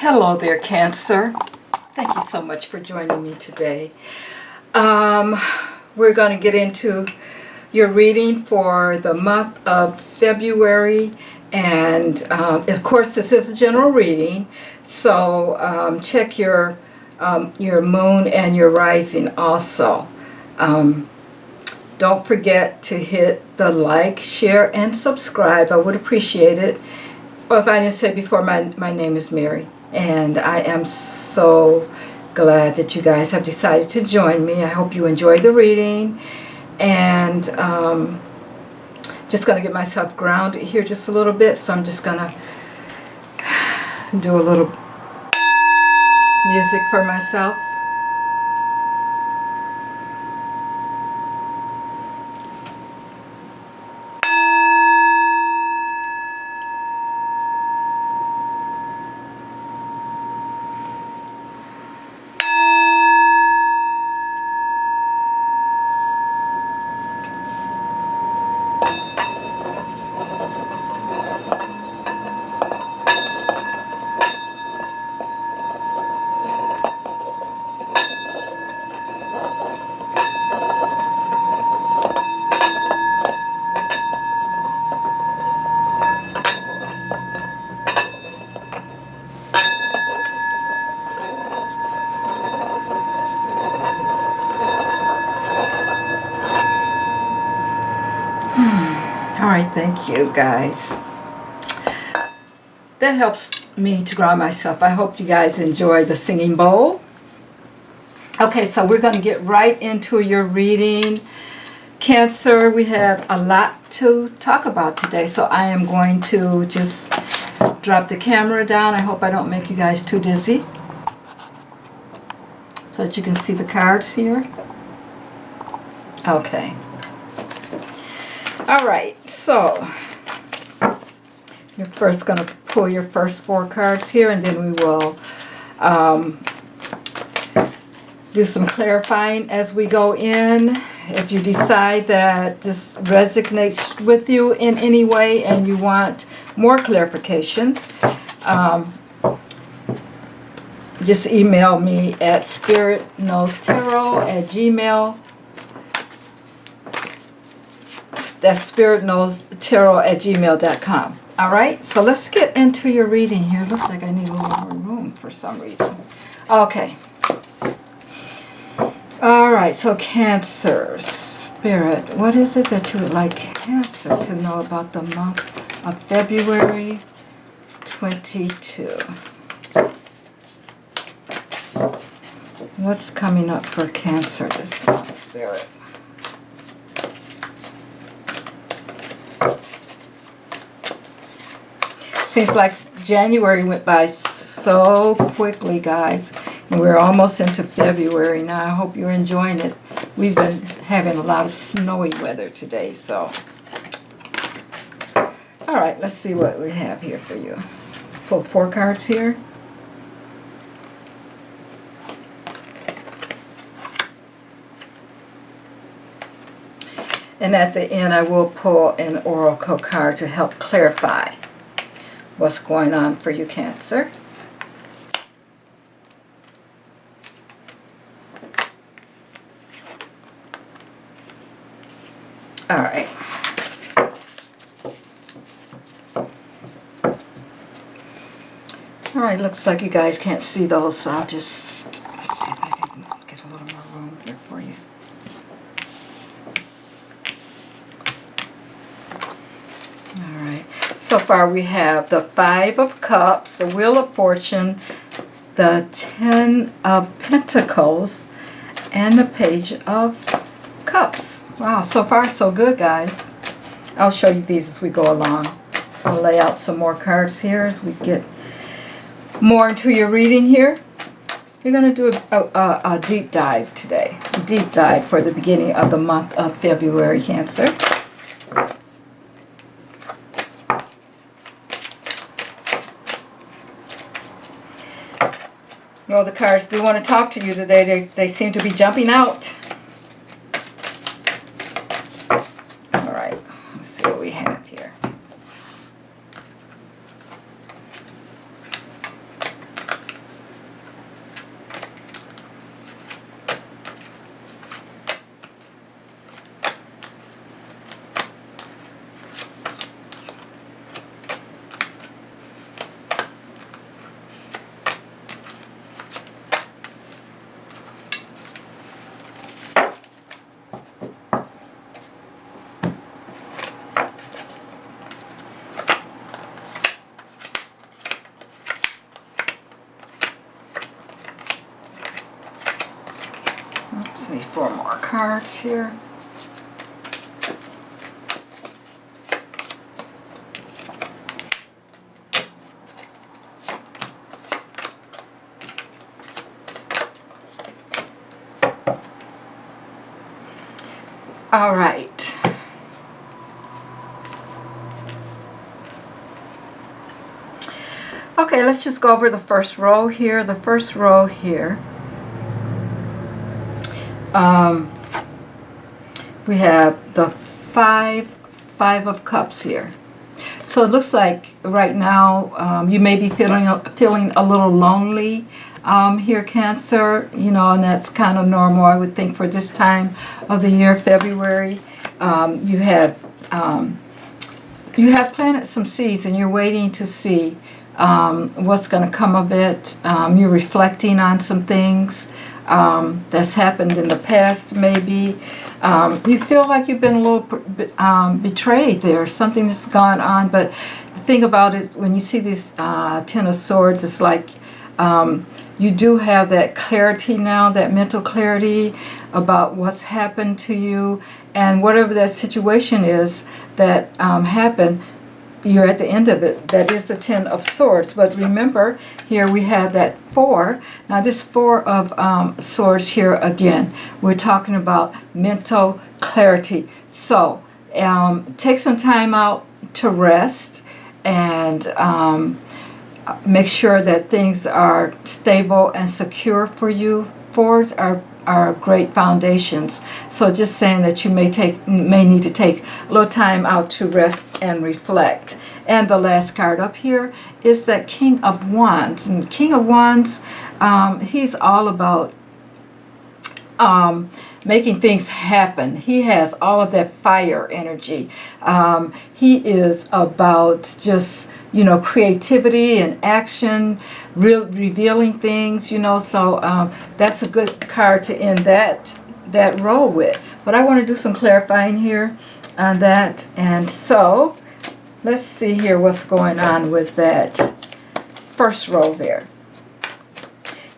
Hello there, Cancer. Thank you so much for joining me today. We're going to get into your reading for the month of February. And of course, this is a general reading. So check your moon and your rising also. Don't forget to hit the like, share, and subscribe. I would appreciate it. Well, if I didn't say before, my name is Mary. And I am so glad that you guys have decided to join me. I hope you enjoyed the reading. And just going to get myself grounded here just a little bit. So I'm just going to do a little music for myself. All right, thank you guys. That helps me to ground myself. I hope you guys enjoy the singing bowl. Okay, so we're going to get right into your reading. Cancer, we have a lot to talk about today, so I am going to just drop the camera down. I hope I don't make you guys too dizzy, so that you can see the cards here. Okay. All right, so you're first going to pull your first 4 cards here, and then we will do some clarifying as we go in. If you decide that this resonates with you in any way and you want more clarification, just email me at spiritknowstarot@gmail.com. That's spiritknowstarot@gmail.com. All right, so let's get into your reading here. Looks like I need a little more room for some reason. Okay. All right, so Cancer, Spirit, what is it that you would like Cancer to know about the month of February 22? What's coming up for Cancer this month, Spirit? Seems like January went by so quickly, guys. And we're almost into February now. I hope you're enjoying it. We've been having a lot of snowy weather today, so. All right, let's see what we have here for you. Pull 4 cards here. And at the end, I will pull an oracle card to help clarify what's going on for you, Cancer. All right. All right, looks like you guys can't see those, so I'll just, let's see if I can get a little more room here for you. All right. So far we have the 5 of Cups, the Wheel of Fortune, the 10 of Pentacles, and the Page of Cups. Wow, so far so good, guys. I'll show you these as we go along. I'll lay out some more cards here as we get more into your reading here. You're going to do a deep dive today. A deep dive for the beginning of the month of February, Cancer. Well, the cards do want to talk to you today. They seem to be jumping out. All right, let's see what we have here. see 4 more cards here. All right. Okay, let's just go over the first row here. The first row here. We have the five of cups here. So it looks like right now you may be feeling a little lonely here, Cancer. You know, and that's kind of normal, I would think, for this time of the year, February. You have planted some seeds, and you're waiting to see what's going to come of it. You're reflecting on some things that's happened in the past, maybe. You feel like you've been a little betrayed there. Something that's gone on. But the thing about it, when you see this Ten of Swords, it's like you do have that clarity now, that mental clarity about what's happened to you. And whatever that situation is that happened, you're at the end of it. That is the Ten of Swords. But remember, here we have that 4. Now this 4 of Swords here again, we're talking about mental clarity. So take some time out to rest and make sure that things are stable and secure for you. 4s are great foundations. So just saying that you may need to take a little time out to rest and reflect. And the last card up here is that King of Wands. And King of Wands, he's all about making things happen. He has all of that fire energy. He is about just, you know, creativity and action, revealing things, you know. So that's a good card to end that row with. But I want to do some clarifying here on that. And so let's see here what's going on with that first row there.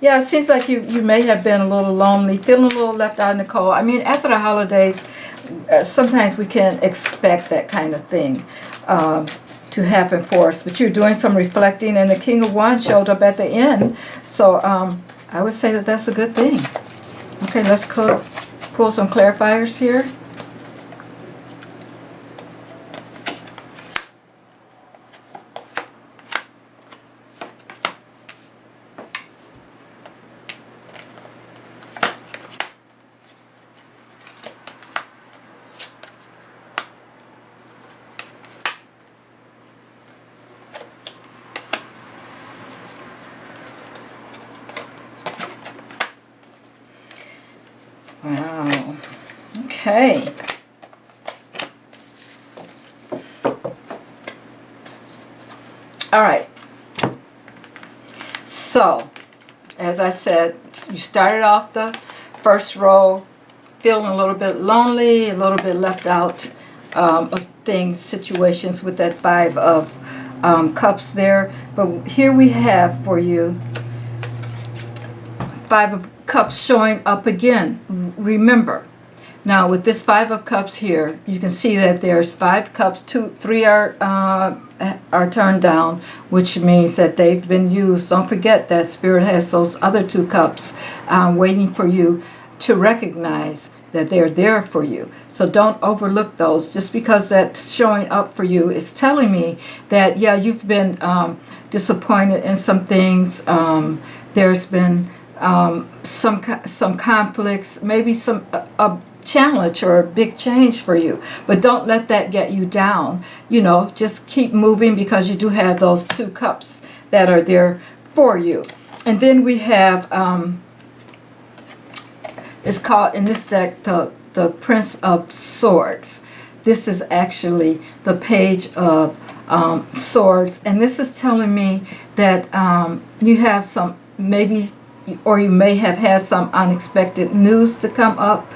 Yeah, it seems like you may have been a little lonely, feeling a little left out in the cold. I mean, after the holidays, sometimes we can expect that kind of thing to happen for us. But you're doing some reflecting, and the King of Wands showed up at the end. So I would say that that's a good thing. Okay, let's pull some clarifiers here. Wow. Okay. All right. So, as I said, you started off the first row feeling a little bit lonely, a little bit left out of things, situations with that 5 of Cups there. But here we have for you 5 of Cups showing up again. Remember, now with this 5 of Cups here, you can see that there's 5 cups, 3 are turned down, which means that they've been used. Don't forget that Spirit has those other 2 cups waiting for you to recognize that they're there for you. So don't overlook those. Just because that's showing up for you is telling me that, yeah, you've been disappointed in some things. There's been some conflicts, maybe some a challenge or a big change for you, but don't let that get you down. You know, just keep moving, because you do have those 2 cups that are there for you. And then we have it's called in this deck the Prince of Swords. This is actually the Page of Swords, and this is telling me that you have some, maybe, or you may have had some unexpected news to come up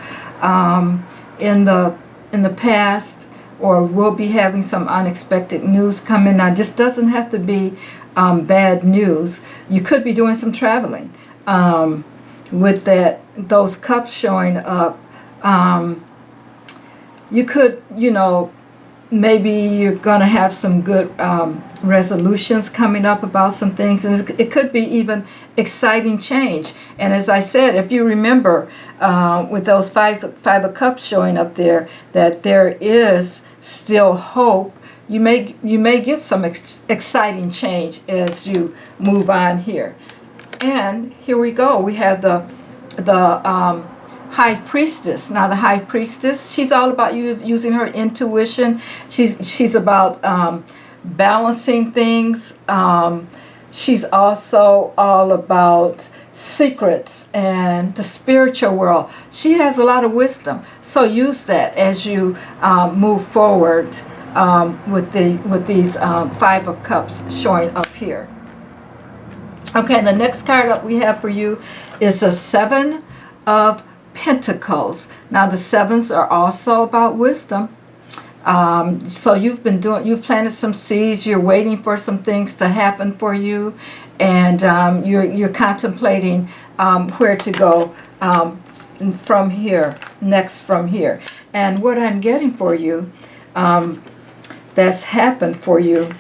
in the past, or will be having some unexpected news come in. Now, this doesn't have to be bad news. You could be doing some traveling with that those cups showing up, you could, maybe you're going to have some good resolutions coming up about some things, and it could be even exciting change. And as I said, if you remember with those five of cups showing up there, that there is still hope. You may get some exciting change as you move on here. And here we go. We have the High Priestess. Now the High Priestess, she's all about using her intuition. She's about balancing things. She's also all about secrets and the spiritual world. She has a lot of wisdom. So use that as you move forward with these Five of Cups showing up here. Okay, the next card that we have for you is the Seven of Pentacles. Now the sevens are also about wisdom. So you've planted some seeds. You're waiting for some things to happen for you, and you're contemplating where to go from here, next from here. And what I'm getting for you, that's happened for you,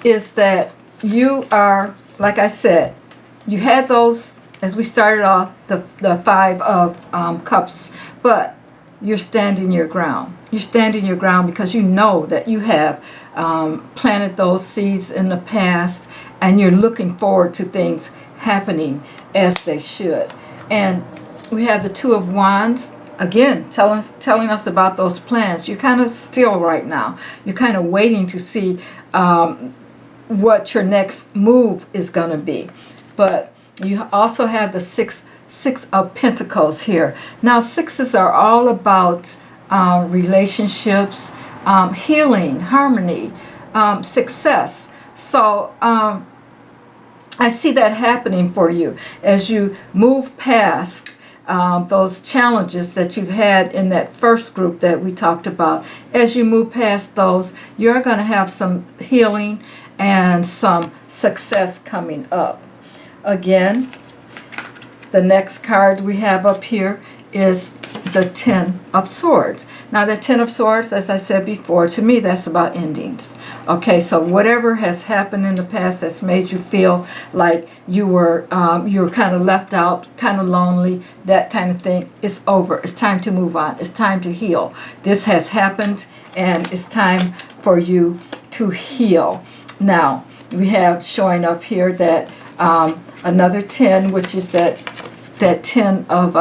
is that you are, like I said, you had those, as we started off, the Five of Cups, but you're standing your ground. You're standing your ground because you know that you have planted those seeds in the past, and you're looking forward to things happening as they should. And we have the Two of Wands, again, telling us about those plans. You're kind of still right now. You're kind of waiting to see what your next move is going to be. But you also have the Six of Pentacles here. Now sixes are all about relationships, healing, harmony, success. So I see that happening for you as you move past those challenges that you've had in that first group that we talked about. As you move past those, you're going to have some healing and some success coming up. Again, the next card we have up here is the Ten of Swords. Now the Ten of Swords, as I said before, to me that's about endings. Okay, so whatever has happened in the past that's made you feel like you were kind of left out, kind of lonely, that kind of thing, is over. It's time to move on. It's time to heal. This has happened, and it's time for you to heal. Now we have showing up here that another 10, which is that 10 of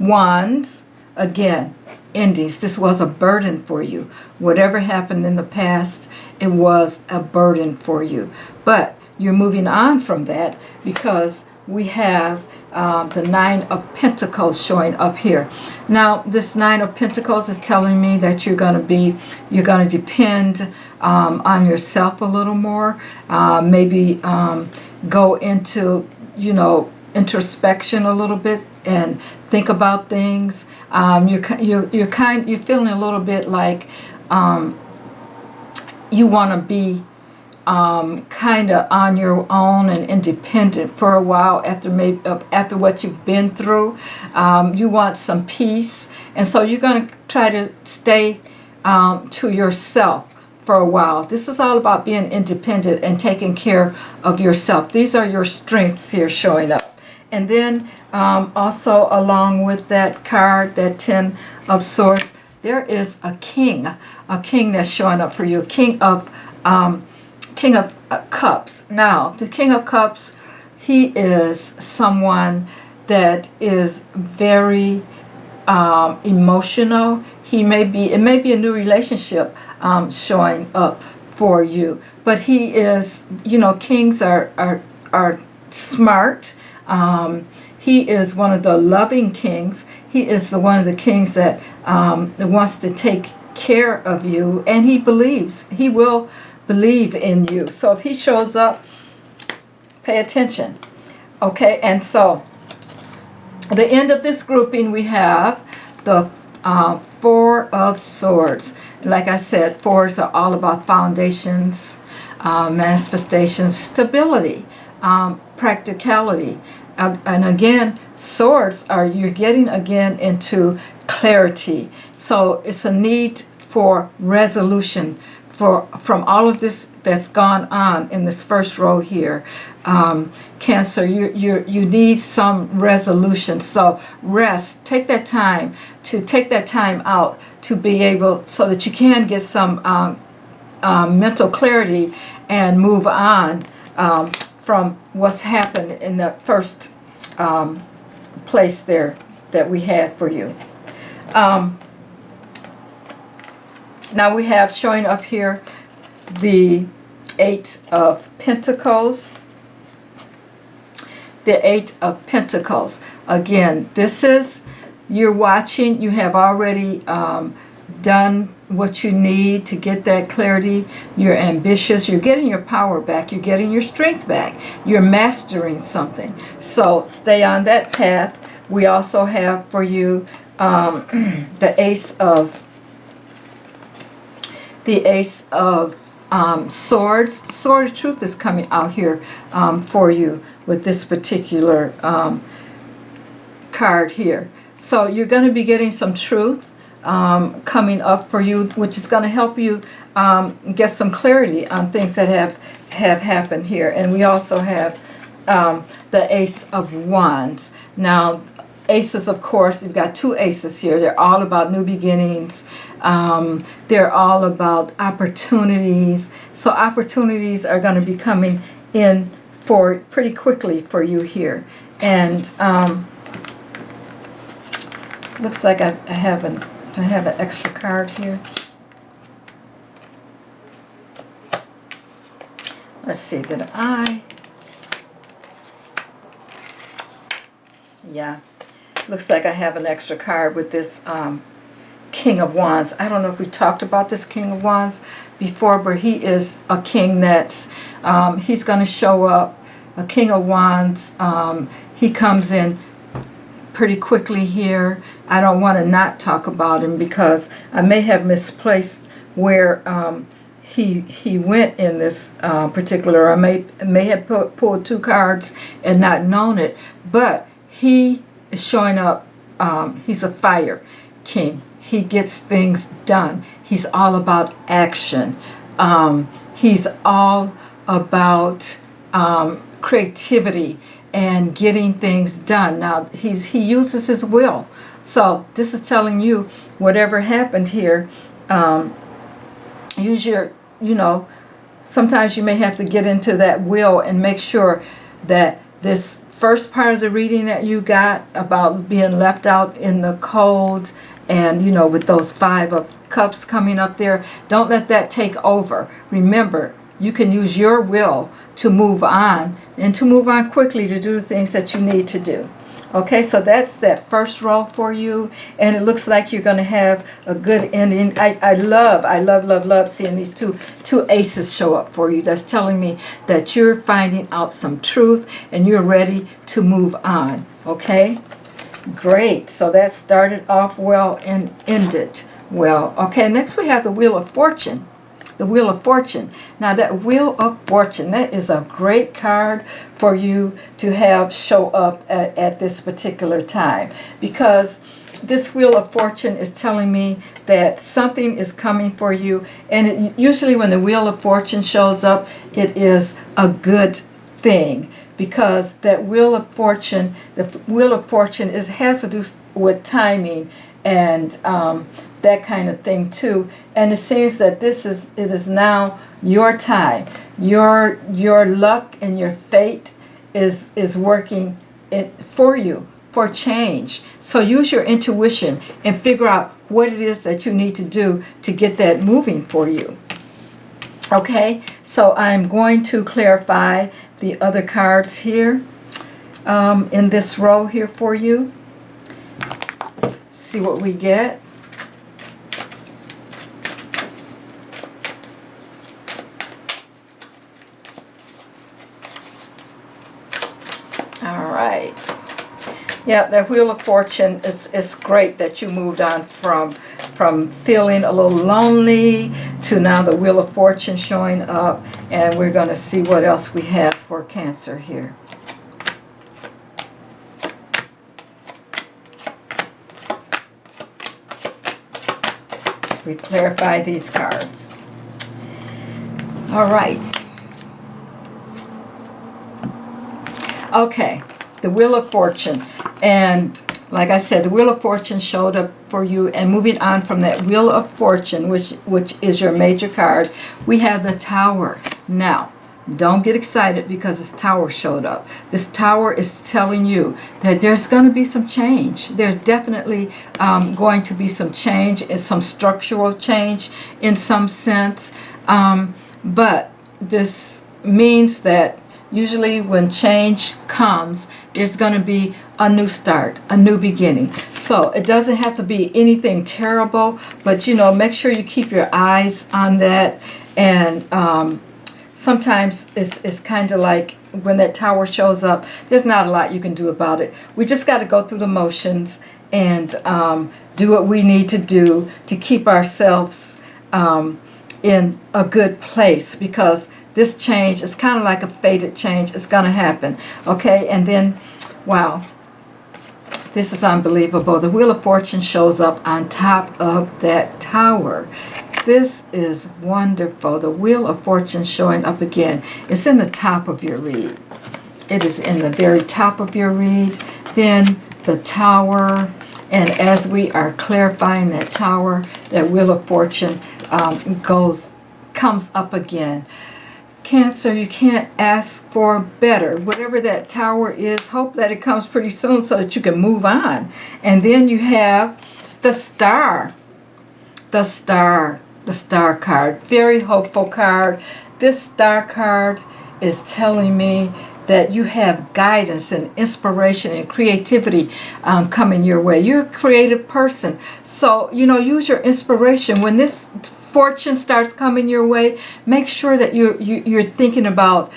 Wands. Again, endings. This was a burden for you. Whatever happened in the past, it was a burden for you. But you're moving on from that because we have the Nine of Pentacles showing up here. Now, this Nine of Pentacles is telling me that you're going to depend on yourself a little more. Maybe go into, introspection a little bit and think about things. You're feeling a little bit like you want to be kind of on your own and independent for a while after what you've been through. You want some peace, and so you're going to try to stay to yourself for a while. This is all about being independent and taking care of yourself. These are your strengths here showing up. And then also along with that card, that 10 of Swords, there is a king that's showing up for you, King of Cups. Now, the King of Cups, he is someone that is very emotional. It may be a new relationship showing up for you. But he is, kings are smart. He is one of the loving kings. He is one of the kings that wants to take care of you, and he will believe in you. So if he shows up, pay attention. Okay, and so the end of this grouping, we have the Four of Swords. Like I said, fours are all about foundations, manifestations, stability, practicality. And again, swords are, you're getting again into clarity. So it's a need for resolution from all of this that's gone on in this first row here. Cancer, you need some resolution. So rest, take that time out to be able, so that you can get some mental clarity and move on from what's happened in the first place there that we had for you. Now we have showing up here the 8 of Pentacles. The 8 of Pentacles. Again, this is, you're watching, you have already done what you need to get that clarity. You're ambitious, you're getting your power back, you're getting your strength back, you're mastering something. So stay on that path. We also have for you the Ace of Swords. Sword of Truth is coming out here for you with this particular card here. So you're going to be getting some truth coming up for you, which is going to help you get some clarity on things that have happened here. And we also have the Ace of Wands. Now, aces, of course, you've got 2 aces here. They're all about new beginnings. They're all about opportunities. So opportunities are going to be coming in for pretty quickly for you here. And looks like I have an extra card here. Let's see, did I? Yeah. Looks like I have an extra card with this King of Wands. I don't know if we talked about this King of Wands before, but he is a king that's, he's going to show up. A King of Wands, he comes in pretty quickly here. I don't want to not talk about him because I may have misplaced where he went in this particular. I may have pulled 2 cards and not known it, but he is showing up. He's a fire king. He gets things done. He's all about action. He's all about creativity and getting things done. Now, he uses his will. So this is telling you, whatever happened here, use your, sometimes you may have to get into that will and make sure that this first part of the reading that you got about being left out in the cold and, with those 5 of Cups coming up there, don't let that take over. Remember, you can use your will to move on and to move on quickly to do the things that you need to do. Okay, so that's that first row for you, and it looks like you're going to have a good ending. I love seeing these two aces show up for you. That's telling me that you're finding out some truth and you're ready to move on. Okay, great. So that started off well and ended well. Okay, next we have the Wheel of Fortune. The Wheel of Fortune. Now that Wheel of Fortune, that is a great card for you to have show up at this particular time, because this Wheel of Fortune is telling me that something is coming for you, and usually when the Wheel of Fortune shows up, it is a good thing, because that Wheel of Fortune, the Wheel of Fortune has to do with timing and that kind of thing too. And it seems that it is now your time. Your luck and your fate is working for you for change. So use your intuition and figure out what it is that you need to do to get that moving for you. Okay, so I'm going to clarify the other cards here in this row here for you. See what we get. All right. Yeah, the Wheel of Fortune is great that you moved on from feeling a little lonely to now the Wheel of Fortune showing up, and we're going to see what else we have for Cancer here. we clarify these cards. All right. Okay, the Wheel of Fortune. And like I said, the Wheel of Fortune showed up for you. And moving on from that Wheel of Fortune, which is your major card, we have the Tower. Now, don't get excited because this Tower showed up. This Tower is telling you that there's going to be some change. There's definitely going to be some change, and some structural change in some sense. But this means that usually when change comes, there's going to be a new start, a new beginning. So it doesn't have to be anything terrible, but make sure you keep your eyes on that. And sometimes it's kind of like when that Tower shows up, there's not a lot you can do about it. We just got to go through the motions and do what we need to do to keep ourselves in a good place, because this change is kind of like a fated change. It's going to happen. Okay, and then, wow, this is unbelievable. The Wheel of Fortune shows up on top of that Tower. This is wonderful. The Wheel of Fortune showing up again. It's in the top of your read. It is in the very top of your read. Then the Tower. And as we are clarifying that Tower, that Wheel of Fortune comes up again. Cancer, you can't ask for better. Whatever that Tower is, hope that it comes pretty soon so that you can move on. And then you have the Star. The Star card. Very hopeful card. This Star card is telling me that you have guidance and inspiration and creativity coming your way. You're a creative person. So, use your inspiration. When this fortune starts coming your way, make sure that you're thinking about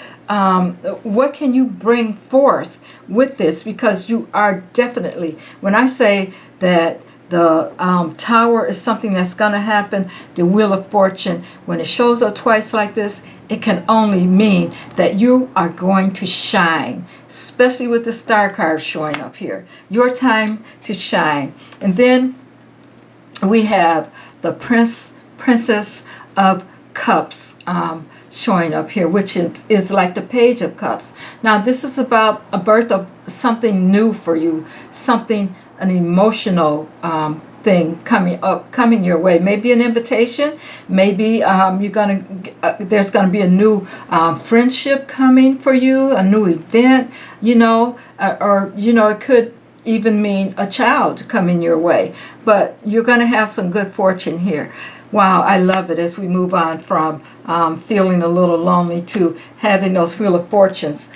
what can you bring forth with this, because you are definitely, when I say that the Tower is something that's going to happen, the Wheel of Fortune, when it shows up twice like this, it can only mean that you are going to shine, especially with the Star card showing up here. Your time to shine. And then we have the Princess of Cups showing up here, which is like the Page of Cups. Now, this is about a birth of something new for you, an emotional thing coming your way. Maybe an invitation. Maybe there's gonna be a new friendship coming for you, a new event. Or it could even mean a child coming your way. But you're gonna have some good fortune here. Wow, I love it as we move on from feeling a little lonely to having those Wheel of Fortunes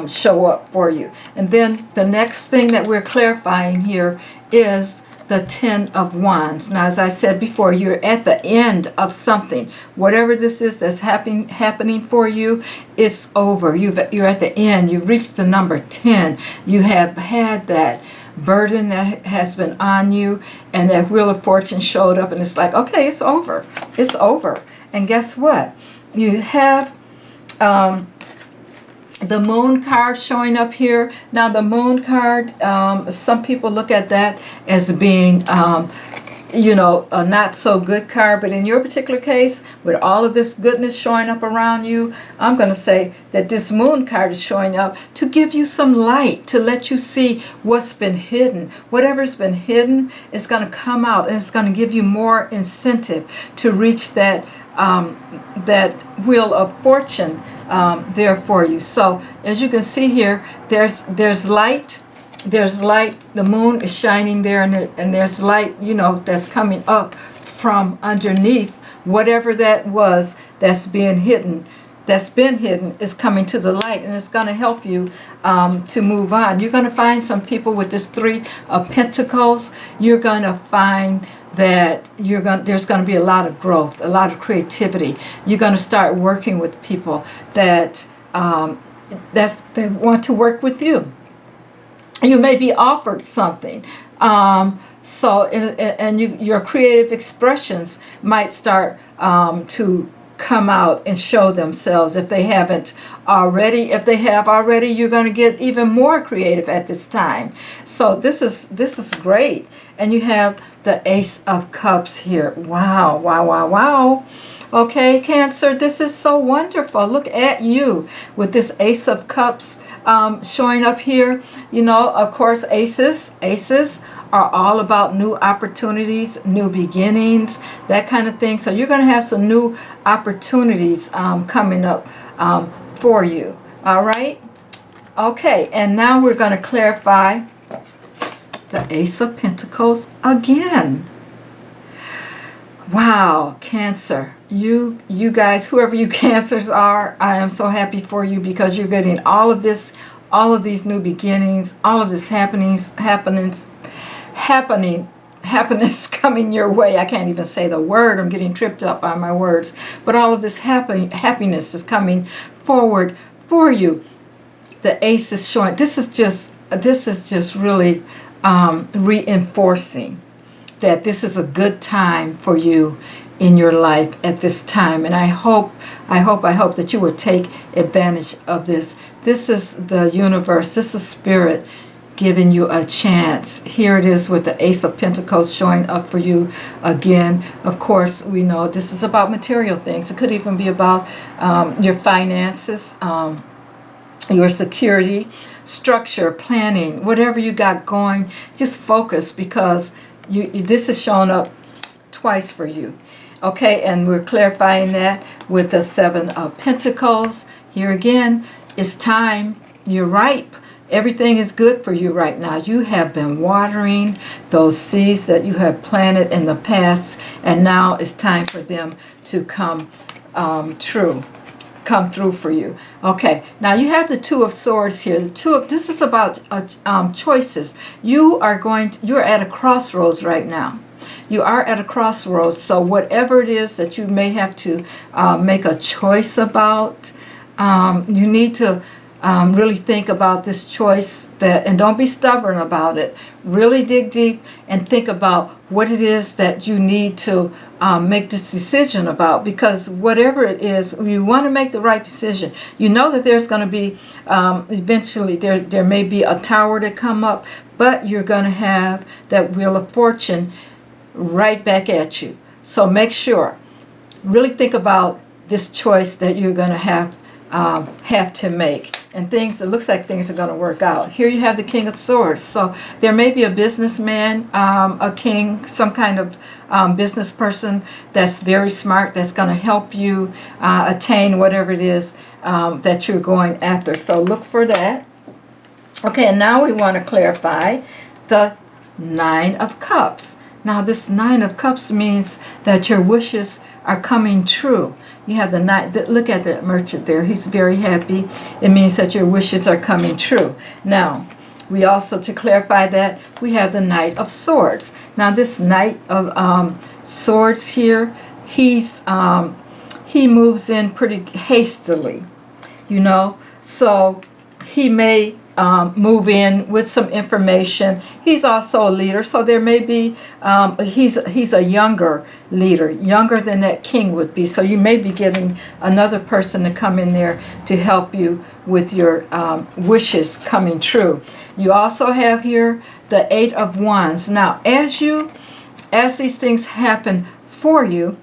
show up for you. And then the next thing that we're clarifying here is the Ten of Wands. Now, as I said before, you're at the end of something. Whatever this is that's happening for you, it's over. You're at the end. You've reached the number 10. You have had that burden that has been on you, and that Wheel of Fortune showed up, and it's like, okay, it's over. It's over. And guess what? You have the Moon card showing up here. Now, the Moon card, some people look at that as being a not so good card, but in your particular case, with all of this goodness showing up around you, I'm going to say that this Moon card is showing up to give you some light, to let you see what's been hidden. Whatever's been hidden is going to come out, and it's going to give you more incentive to reach that Wheel of Fortune there for you. So as you can see here, there's light. There's light. The moon is shining there, and there's light, that's coming up from underneath. Whatever that was that's been hidden is coming to the light, and it's going to help you to move on. You're going to find some people with this Three of Pentacles. You're going to find that there's going to be a lot of growth, a lot of creativity. You're going to start working with people that they want to work with you. You may be offered something. Your creative expressions might start to come out and show themselves if they haven't already. If they have already, you're going to get even more creative at this time. So this is great. And you have the Ace of Cups here. Wow, wow, wow, wow. Okay, Cancer, this is so wonderful. Look at you with this Ace of Cups showing up here. You know, of course, aces are all about new opportunities, new beginnings, that kind of thing. So you're going to have some new opportunities coming up for you. All right. Okay, and now we're going to clarify the Ace of Pentacles again. Wow, Cancer, you guys, whoever you Cancers are, I am so happy for you, because you're getting all of this, all of these new beginnings, all of this happiness coming your way. I can't even say the word. I'm getting tripped up on my words. But all of this happiness is coming forward for you. The Ace is showing. This is just really reinforcing that this is a good time for you in your life at this time. And I hope that you will take advantage of this. This is the universe. This is Spirit giving you a chance. Here it is with the Ace of Pentacles showing up for you again. Of course, we know this is about material things. It could even be about your finances, your security, structure, planning, whatever you got going. Just focus, because this is showing up twice for you. Okay, and we're clarifying that with the Seven of Pentacles. Here again, it's time. You're ripe. Everything is good for you right now. You have been watering those seeds that you have planted in the past, and now it's time for them to come true. Come through for you. Okay, now you have the Two of Swords here. This is about choices. You're at a crossroads right now. You are at a crossroads. So whatever it is that you may have to make a choice about, you need to really think about this choice, and don't be stubborn about it. Really dig deep and think about what it is that you need to make this decision about, because whatever it is, you want to make the right decision. You know that there's going to be eventually there may be a tower to come up, but you're going to have that Wheel of Fortune right back at you. So make sure, really think about this choice that you're going to have to make. And it looks like things are going to work out. Here you have the King of Swords. So there may be a businessman, a king, some kind of business person that's very smart, that's going to help you attain whatever it is that you're going after. So look for that. Okay, and now we want to clarify the Nine of Cups. Now this Nine of Cups means that your wishes are coming true. You have the Nine. Look at the merchant there. He's very happy. It means that your wishes are coming true. Now, we also, to clarify that, we have the Knight of Swords. Now this Knight of Swords here, he moves in pretty hastily, you know. So he may move in with some information. He's also a leader, so there may be he's a younger leader, younger than that king would be. So you may be getting another person to come in there to help you with your wishes coming true. You also have here the Eight of Wands. Now, as these things happen for you,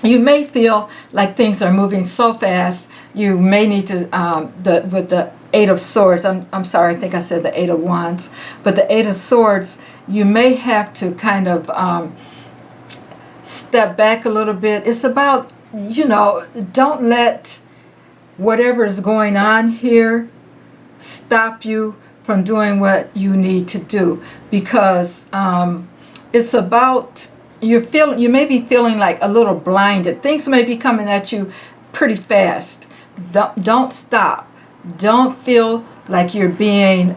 you may feel like things are moving so fast. You may need to with the Eight of Swords. I'm sorry, I think I said the Eight of Wands, but the Eight of Swords, you may have to kind of step back a little bit. It's about, you know, don't let whatever is going on here stop you from doing what you need to do, because it's about, you may be feeling like a little blinded. Things may be coming at you pretty fast. Don't stop. Don't feel like you're being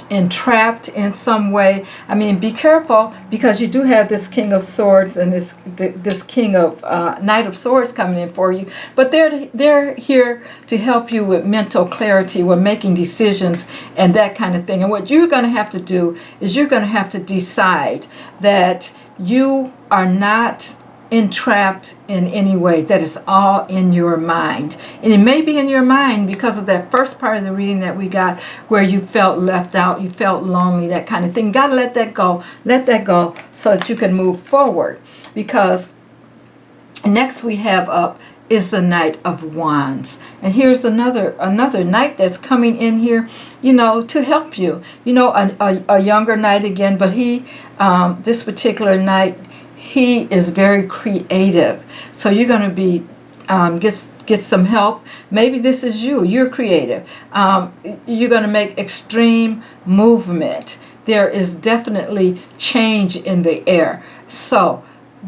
entrapped in some way. I mean, be careful, because you do have this King of Swords and this King of Knight of Swords coming in for you. But they're here to help you with mental clarity, with making decisions and that kind of thing. And what you're going to have to do is you're going to have to decide that you are not entrapped in any way. That is all in your mind. And it may be in your mind because of that first part of the reading that we got, where you felt left out, you felt lonely, that kind of thing. You got to let that go. Let that go so that you can move forward. Because next we have up is the Knight of Wands. And here's another knight that's coming in here, to help you. A younger knight again, but he, this particular knight, he is very creative. So you're going to be, get some help. Maybe this is you. You're creative. You're going to make extreme movement. There is definitely change in the air. So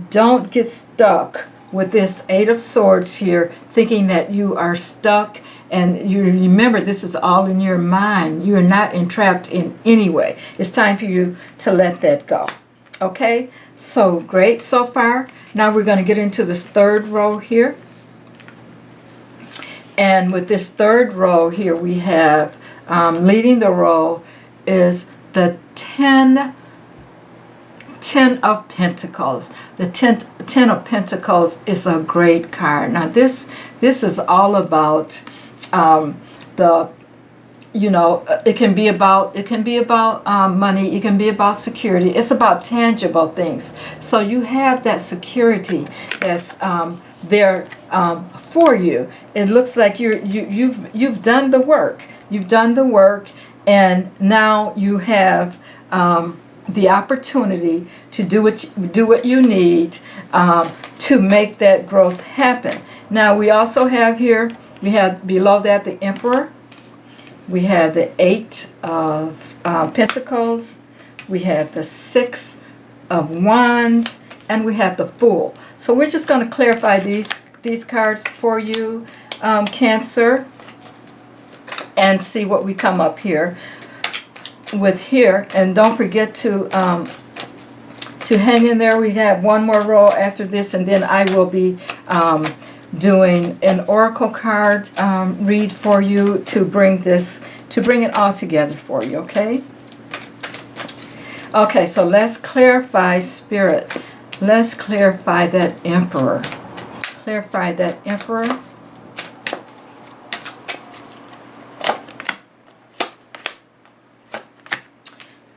don't get stuck with this Eight of Swords here, thinking that you are stuck. And you remember, this is all in your mind. You are not entrapped in any way. It's time for you to let that go. Okay? So great so far. Now we're going to get into this third row here. And with this third row here, we have leading the row is the 10 of Pentacles. The 10 of Pentacles is a great card. Now this is all about it can be about money, it can be about security. It's about tangible things. So you have that security that's there for you. It looks like you've done the work. You've done the work, and now you have the opportunity to do what you need to make that growth happen. Now we also have here, we have below that the Emperor. We have the 8 of Pentacles. We have the 6 of Wands, and we have the Fool. So we're just going to clarify these cards for you, Cancer, and see what we come up here with here. And don't forget to hang in there. We have one more row after this, and then I will be doing an oracle card read for you to bring it all together for you. Okay, so let's clarify, Spirit. Let's clarify that Emperor. Clarify that Emperor.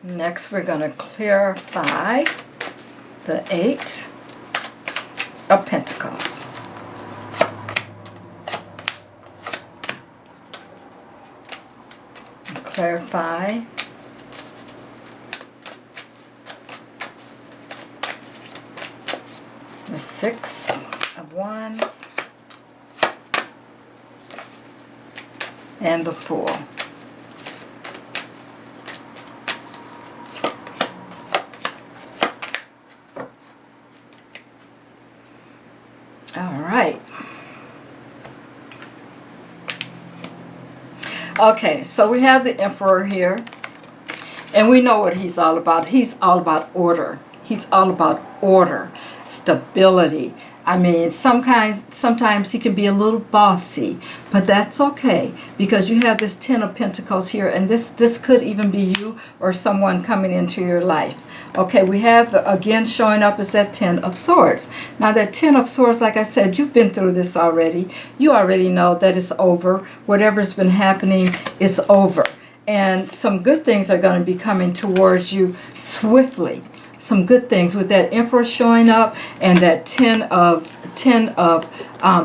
Next, we're going to clarify the 8 of Pentacles. Clarify the 6 of Wands and the Fool. All right. Okay, so we have the Emperor here, and we know what he's all about. He's all about order. He's all about order, stability. I mean, sometimes he can be a little bossy, but that's okay, because you have this 10 of Pentacles here, and this could even be you or someone coming into your life. Okay, we have, again, showing up is that 10 of Swords. Now, that 10 of Swords, like I said, you've been through this already. You already know that it's over. Whatever's been happening is over. And some good things are going to be coming towards you swiftly. Some good things with that Emperor showing up and that 10 of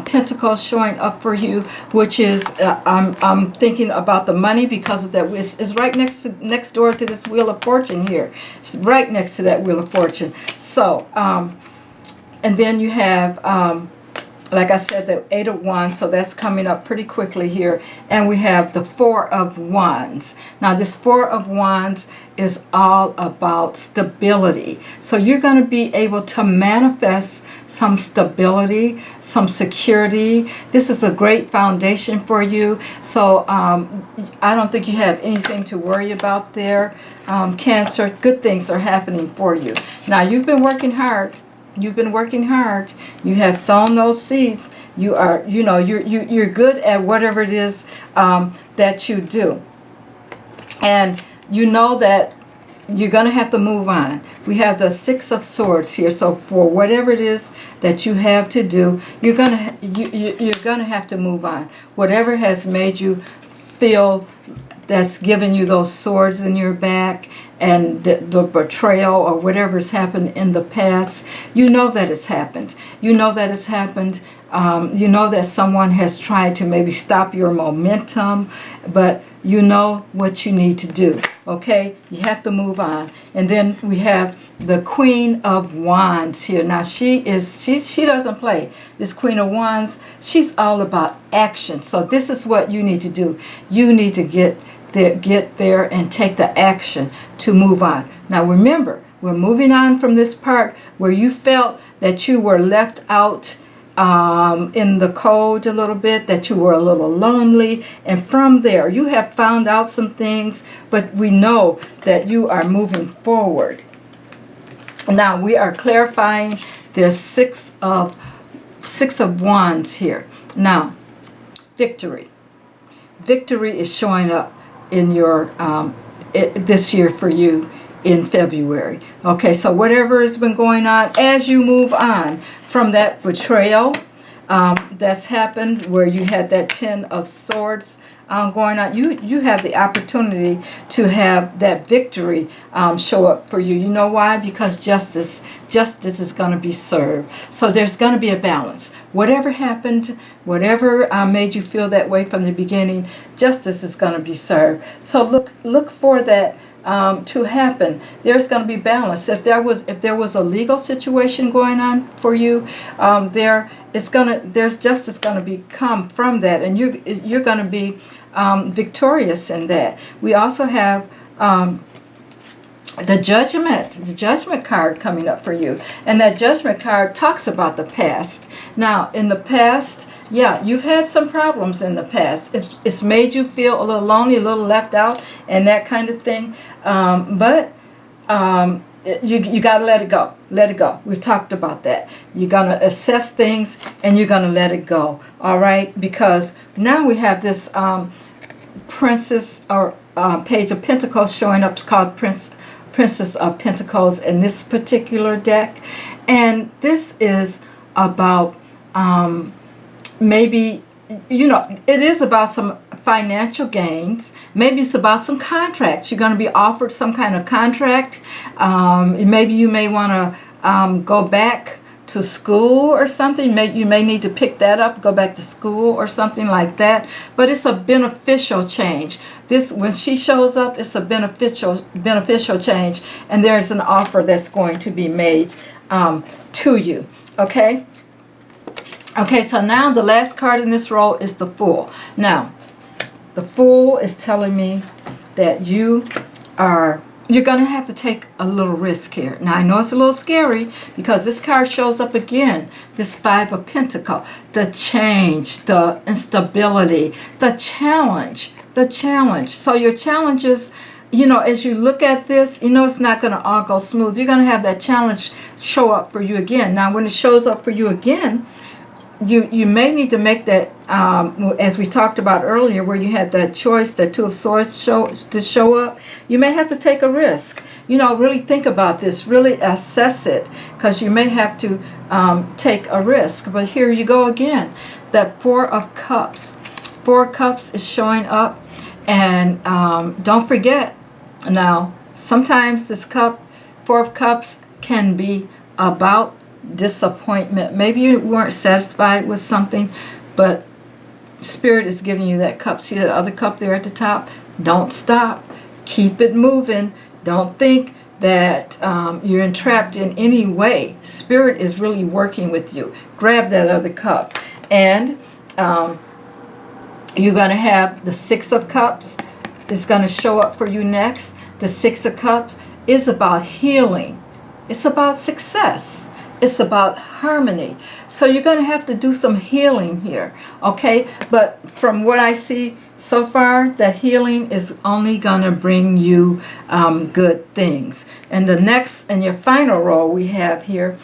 Pentacles showing up for you, which is I'm thinking about the money, because of that is right next door to this Wheel of Fortune here. It's right next to that Wheel of Fortune. So and then you have like I said, the 8 of Wands, so that's coming up pretty quickly here. And we have the 4 of Wands. Now, this 4 of Wands is all about stability. So you're going to be able to manifest some stability, some security. This is a great foundation for you. So I don't think you have anything to worry about there. Cancer, good things are happening for you. Now, you've been working hard. You've been working hard. You have sown those seeds. You are, you're good at whatever it is that you do. And you know that you're going to have to move on. We have the Six of Swords here. So for whatever it is that you have to do, you're going to have to move on. Whatever has made you feel that's given you those swords in your back, and the betrayal or whatever's happened in the past, you know that it's happened. You know that it's happened. You know that someone has tried to maybe stop your momentum, but you know what you need to do. Okay, you have to move on. And then we have the Queen of Wands here. Now she doesn't play. This Queen of Wands, she's all about action. So this is what you need to do. You need to get there and take the action to move on. Now remember, we're moving on from this part where you felt that you were left out in the cold a little bit, that you were a little lonely, and from there you have found out some things, but we know that you are moving forward. Now we are clarifying this Six of Wands here. Now, victory is showing up in your this year for you in February. Okay, so whatever has been going on, as you move on from that betrayal that's happened, where you had that Ten of Swords going on, you have the opportunity to have that victory show up for you. You know why? Because justice is going to be served. So there's going to be a balance. Whatever happened, whatever made you feel that way from the beginning, justice is going to be served. So look for that to happen. There's going to be balance. If there was a legal situation going on for you, there's justice going to come from that, and you're going to be victorious in that. We also have the judgment card coming up for you, and that Judgment card talks about the past. Now, in the past, yeah, you've had some problems in the past. It's made you feel a little lonely, a little left out, and that kind of thing. But you got to let it go. Let it go. We talked about that. You're going to assess things, and you're going to let it go. All right? Because now we have this Princess or Page of Pentacles showing up. It's called Princess of Pentacles in this particular deck. And this is about maybe, it is about some financial gains. Maybe it's about some contracts. You're going to be offered some kind of contract. Maybe you may want to go back to school or something. You may need to pick that up, go back to school or something like that. But it's a beneficial change. When she shows up, it's a beneficial change, and there's an offer that's going to be made to you. Okay? Okay, so now the last card in this row is the Fool. Now, the Fool is telling me that you're going to have to take a little risk here. Now, I know it's a little scary because this card shows up again, this Five of Pentacles. The change, the instability, the challenge. So your challenges, as you look at this, it's not going to all go smooth. You're going to have that challenge show up for you again. Now, when it shows up for you again, you may need to make that, as we talked about earlier, where you had that choice, that Two of Swords show up. You may have to take a risk. Really think about this. Really assess it, because you may have to take a risk. But here you go again. That Four of Cups. Four of Cups is showing up. And don't forget, now, sometimes this Four of Cups can be about disappointment. Maybe you weren't satisfied with something, but Spirit is giving you that cup. See that other cup there at the top? Don't stop. Keep it moving. Don't think that you're entrapped in any way. Spirit is really working with you. Grab that other cup. And you're going to have the Six of Cups is going to show up for you next. The Six of Cups is about healing. It's about success. It's about harmony. So you're going to have to do some healing here, okay? But from what I see so far, that healing is only going to bring you good things. And the next and your final row we have here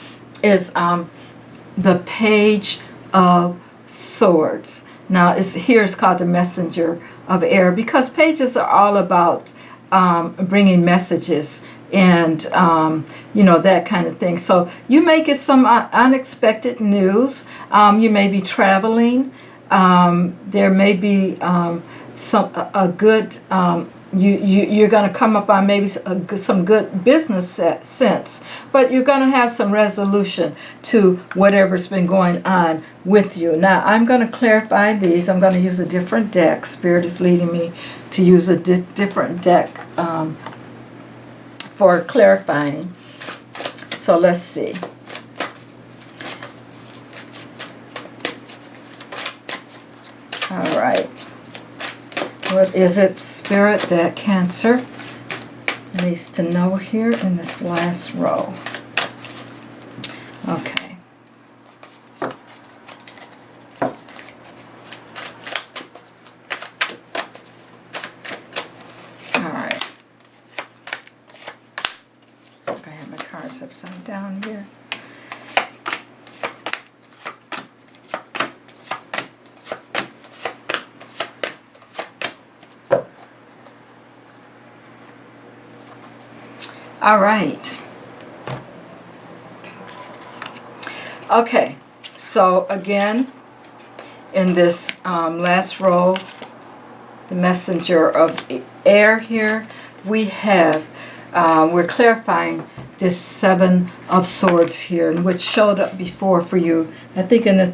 is the Page of Swords. Now, it's called the Messenger of Air, because pages are all about bringing messages and you know, that kind of thing. So you may get some unexpected news. You may be traveling. There may be a good you're going to come up on maybe some good business sense, but you're going to have some resolution to whatever's been going on with you. Now, I'm going to clarify these. I'm going to use a different deck. Spirit is leading me to use a different deck for clarifying. So let's see. All right. What is it, Spirit, that Cancer needs to know here in this last row? Okay. All right. I have my cards upside down here. All right. Okay. So again, in this last row, the messenger of air here, we have, we're clarifying this 7 of Swords here, which showed up before for you, I think in the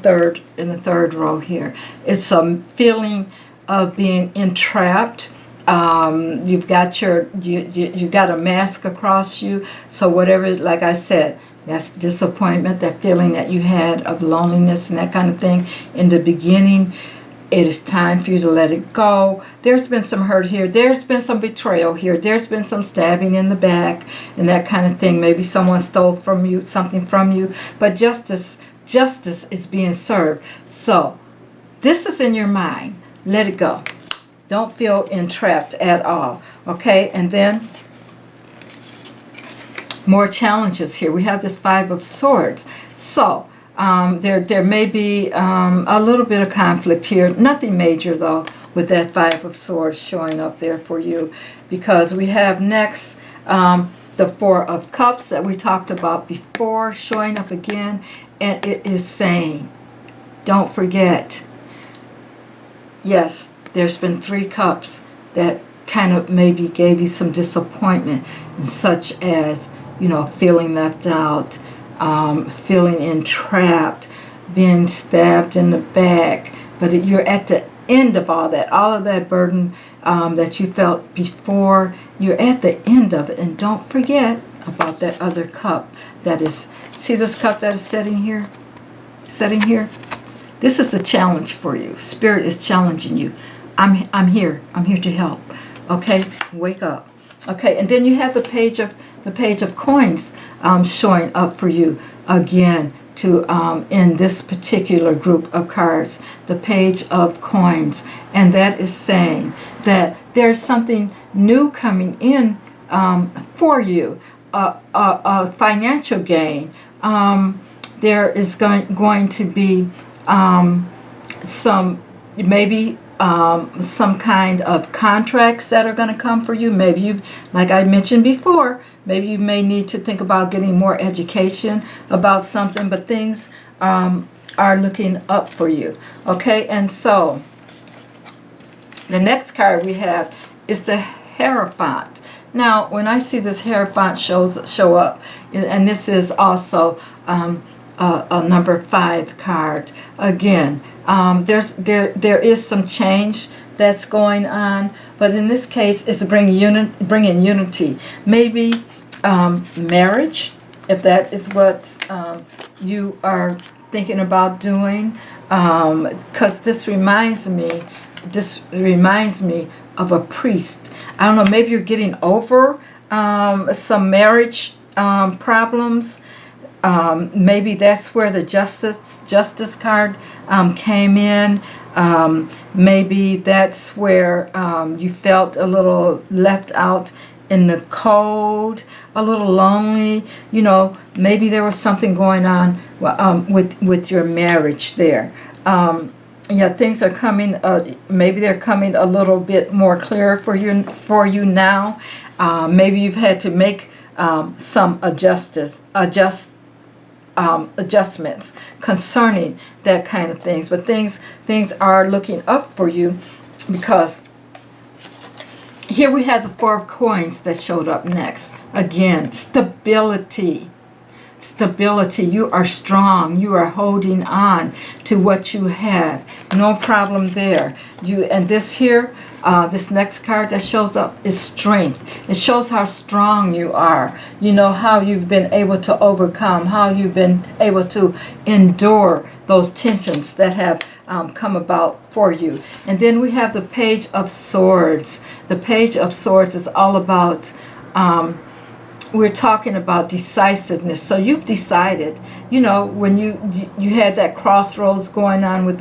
third row here. It's a feeling of being entrapped. You've got you got a mask across you, so whatever, like I said, that's disappointment, that feeling that you had of loneliness and that kind of thing in the beginning. It is time for you to let it go. There's been some hurt here. There's been some betrayal here. There's been some stabbing in the back and that kind of thing. Maybe someone stole from you, something from you, but justice is being served. So this is in your mind. Let it go. Don't feel entrapped at all, okay? And then more challenges here. We have this 5 of Swords. So there may be a little bit of conflict here. Nothing major, though, with that 5 of Swords showing up there for you. Because we have next the 4 of Cups that we talked about before showing up again. And it is saying, don't forget, yes, there's been 3 cups that kind of maybe gave you some disappointment, such as, you know, feeling left out, feeling entrapped, being stabbed in the back. But you're at the end of all that burden that you felt before. You're at the end of it. And don't forget about that other cup that is, see this cup that is sitting here? This is a challenge for you. Spirit is challenging you. I'm here. I'm here to help. Okay, wake up. Okay, and then you have the page of coins showing up for you again to in this particular group of cards, the page of coins, and that is saying that there's something new coming in for you, a financial gain. There is going to be some maybe some kind of contracts that are going to come for you. Maybe you, like I mentioned before, maybe you may need to think about getting more education about something, but things are looking up for you. Okay, and so the next card we have is the Hierophant. Now, when I see this Hierophant show up, and this is also a number 5 card again. There is some change that's going on, but in this case, it's bringing unity. Maybe marriage, if that is what you are thinking about doing, because this reminds me of a priest. I don't know. Maybe you're getting over some marriage problems. Maybe that's where the justice card came in. Maybe that's where you felt a little left out in the cold, a little lonely. You know, maybe there was something going on with your marriage there. Yeah, things are coming. Maybe they're coming a little bit more clear for you now. Maybe you've had to make some adjustments concerning that kind of things. But things are looking up for you, because here we have the Four of Coins that showed up next. Again, stability. Stability. You are strong. You are holding on to what you have. No problem there. And this here, this next card that shows up is strength. It shows how strong you are. You know, how you've been able to overcome, how you've been able to endure those tensions that have come about for you. And then we have the Page of Swords. The Page of Swords is all about we're talking about decisiveness. So you've decided, you know, when you had that crossroads going on with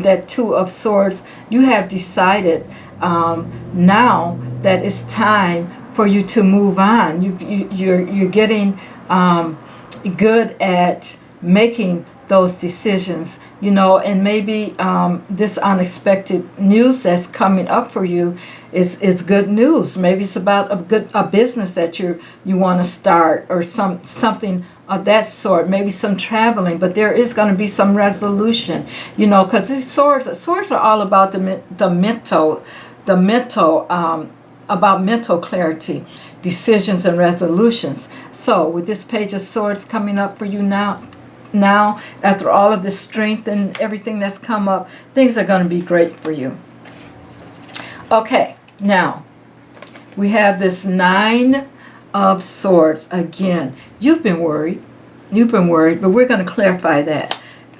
that Two of Swords, you have decided now that it's time for you to move on. You're getting good at making those decisions, you know, and maybe this unexpected news that's coming up for you is good news. Maybe it's about a business that you want to start, or something of that sort. Maybe some traveling, but there is going to be some resolution, you know, because these swords are all about the mental about mental clarity, decisions, and resolutions. So with this Page of Swords coming up for you now, after all of this strength and everything that's come up, things are going to be great for you. Okay, now we have this Nine of Swords. Again, you've been worried, but we're going to clarify that.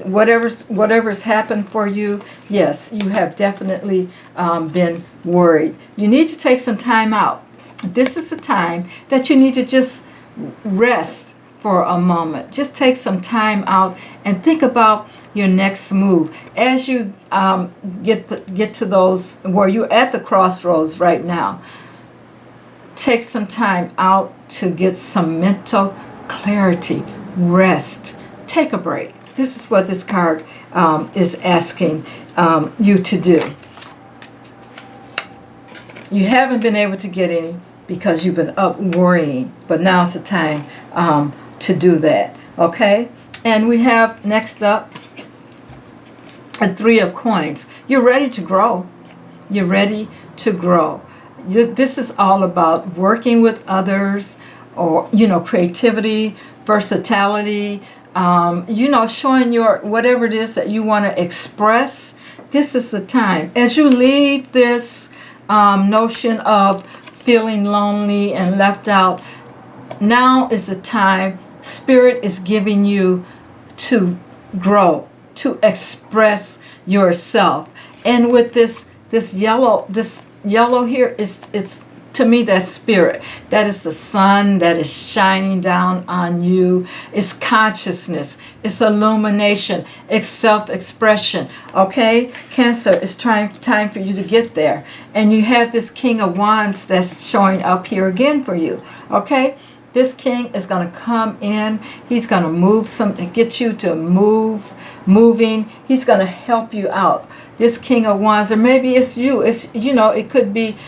Whatever's happened for you, yes, you have definitely been worried. You need to take some time out. This is the time that you need to just rest for a moment. Just take some time out and think about your next move. As you get to those where you're at the crossroads right now, take some time out to get some mental clarity. Rest. Take a break. This is what this card is asking you to do. You haven't been able to get any because you've been up worrying, but now's the time to do that. Okay? And we have next up a Three of Coins. You're ready to grow. You're ready to grow. This is all about working with others, or, you know, creativity, versatility, you know, showing your whatever it is that you want to express. This is the time. As you leave this notion of feeling lonely and left out, now is the time Spirit is giving you to grow, to express yourself. And with this yellow here, it's to me, that's Spirit. That is the sun that is shining down on you. It's consciousness. It's illumination. It's self-expression. Okay? Cancer, it's time for you to get there. And you have this King of Wands that's showing up here again for you. Okay? This king is going to come in. He's going to move something, get you to moving. He's going to help you out. This King of Wands, or maybe it's you. It's, you know, it could be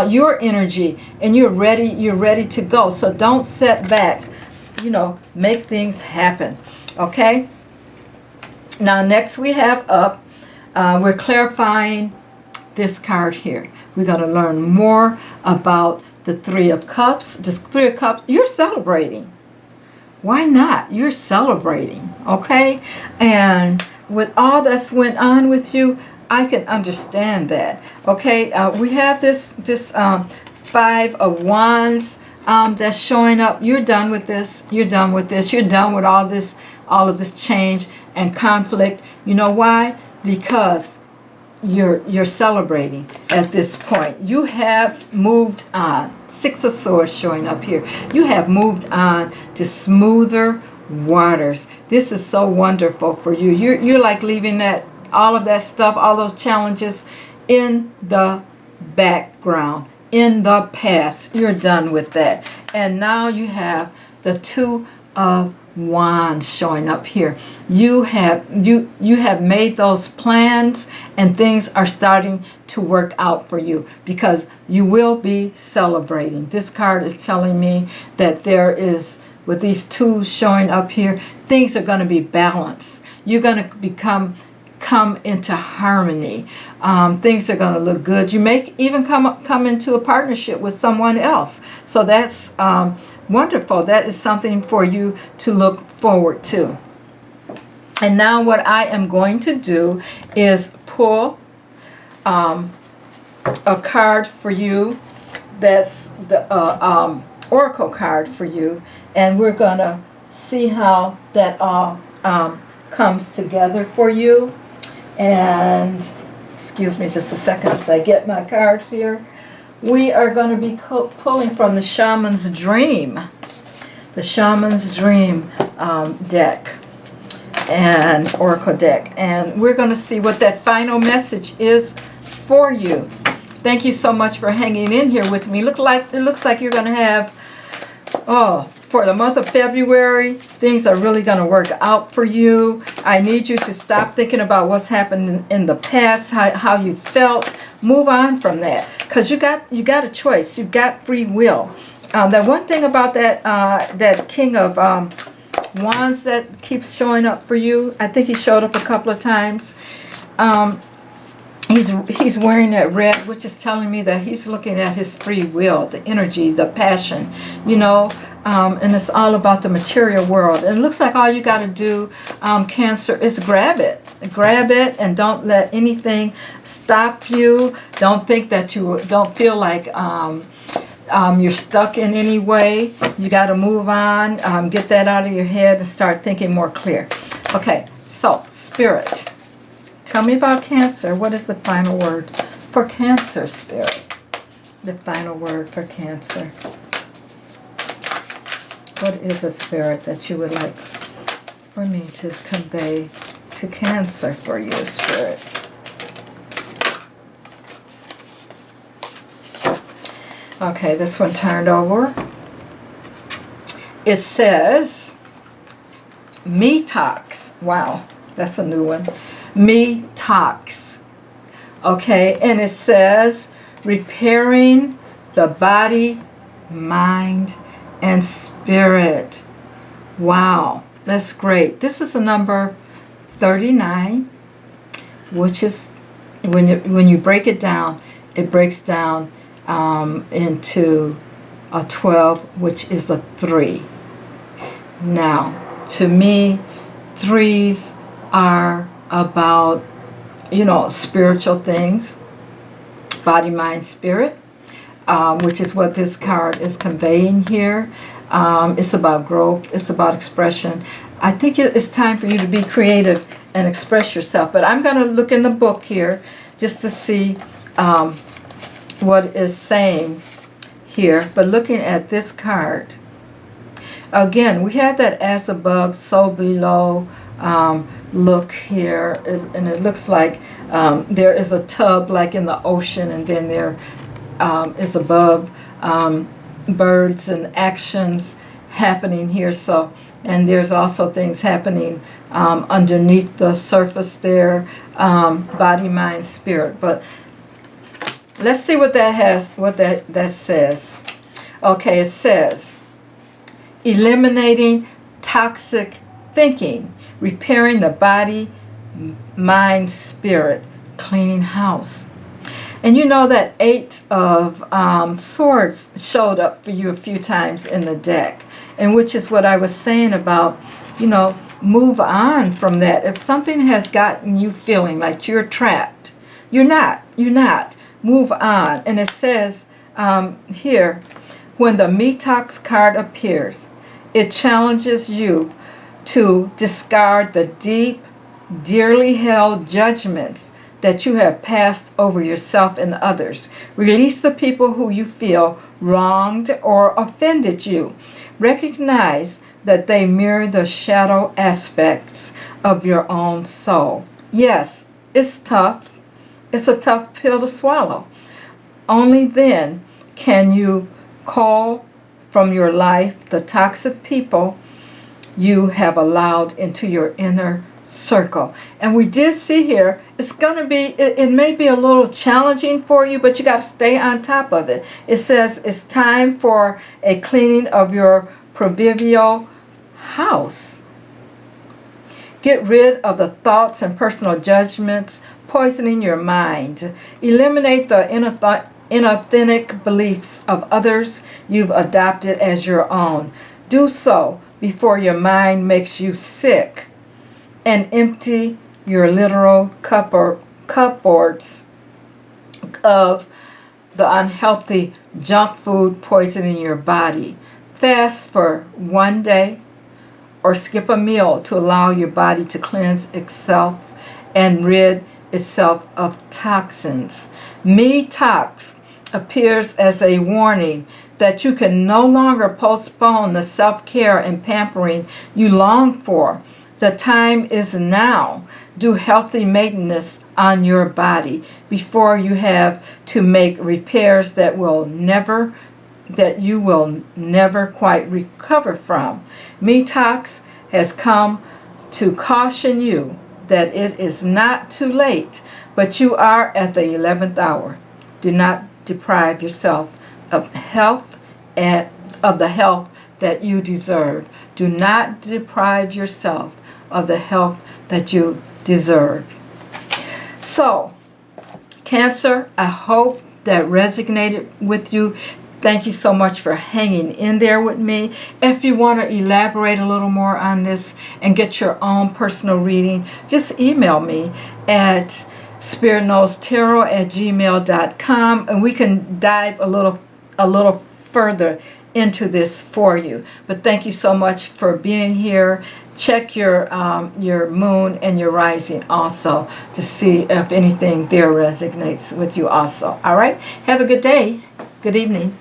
your energy, and you're ready to go. So don't set back. You know, make things happen. Okay? Now next we have up, we're clarifying this card here. We're going to learn more about the Three of Cups. This Three of Cups, you're celebrating. Why not? You're celebrating, okay? And with all that's went on with you, I can understand that, okay? We have this Five of Wands that's showing up. You're done with this. You're done with this. You're done with all of this change and conflict. You know why? Because you're celebrating at this point. You have moved on. Six of Swords showing up here. You have moved on to smoother waters. This is so wonderful for you. You're like leaving all of that stuff, all those challenges in the background, in the past. You're done with that. And now you have the Two of Wands showing up here. You have made those plans, and things are starting to work out for you because you will be celebrating. This card is telling me that there is, with these two showing up here, things are going to be balanced. You're going to come into harmony. Things are going to look good. You may even come into a partnership with someone else. So that's wonderful. That is something for you to look forward to. And now what I am going to do is pull a card for you. That's the Oracle card for you. And we're going to see how that all comes together for you. And excuse me just a second as I get my cards here. We are going to be pulling from the Shaman's Dream. The Shaman's Dream deck and Oracle deck. And we're going to see what that final message is for you. Thank you so much for hanging in here with me. It looks like you're going to have, for the month of February, things are really going to work out for you. I need you to stop thinking about what's happened in the past, how you felt. Move on from that, because you got a choice. You've got free will. The one thing about that King of Wands that keeps showing up for you, I think he showed up a couple of times. He's wearing that red, which is telling me that he's looking at his free will, the energy, the passion, and it's all about the material world. And it looks like all you got to do, Cancer, is grab it. Grab it and don't let anything stop you. Don't think that don't feel like you're stuck in any way. You got to move on. Get that out of your head and start thinking more clear. Okay, so Spirit. Tell me about Cancer. What is the final word for Cancer, Spirit? The final word for Cancer. What is a spirit that you would like for me to convey to Cancer for you, Spirit? Okay, this one turned over. It says, Me Talks. Wow, that's a new one. Me Talks. Okay, and it says, repairing the body, mind, and spirit. Wow, that's great. This is the number 39, which is, when you break it down, it breaks down into a 12, which is a 3. Now, to me, 3s are about, spiritual things, body, mind, spirit, which is what this card is conveying here. It's about growth. It's about expression. I think it's time for you to be creative and express yourself. But I'm going to look in the book here just to see what is saying here. But looking at this card, again, we have that as above, so below look here. And it looks like there is a tub like in the ocean, and then there is above birds and actions happening here. So, and there's also things happening underneath the surface there, body, mind, spirit. But let's see what that says. Okay, it says, eliminating toxic thinking, repairing the body, mind, spirit, cleaning house. And you know that 8 of Swords showed up for you a few times in the deck, and which is what I was saying about, move on from that. If something has gotten you feeling like you're trapped, you're not. Move on. And it says here, when the Me Talks card appears, it challenges you to discard the deep, dearly held judgments that you have passed over yourself and others. Release the people who you feel wronged or offended you. Recognize that they mirror the shadow aspects of your own soul. Yes, it's tough. It's a tough pill to swallow. Only then can you call from your life the toxic people you have allowed into your inner circle. And we did see here, it's going to be, it may be a little challenging for you, but you got to stay on top of it. It says it's time for a cleaning of your proverbial house. Get rid of the thoughts and personal judgments poisoning your mind. Eliminate the inauthentic beliefs of others you've adopted as your own. Do so before your mind makes you sick, and empty your literal cupboards of the unhealthy junk food poisoning your body. Fast for one day or skip a meal to allow your body to cleanse itself and rid itself of toxins. Me-tox appears as a warning that you can no longer postpone the self-care and pampering you long for. The time is now. Do healthy maintenance on your body before you have to make repairs that you will never quite recover from. Me-tox has come to caution you that it is not too late, but you are at the 11th hour. Do not deprive yourself of health and of the health that you deserve. Do not deprive yourself of the health that you deserve. So, Cancer, I hope that resonated with you. Thank you so much for hanging in there with me. If you want to elaborate a little more on this and get your own personal reading, just email me at spiritknowstarot@gmail.com, and we can dive a little further into this for you. But thank you so much for being here. Check your moon and your rising also to see if anything there resonates with you also. All right? Have a good day. Good evening.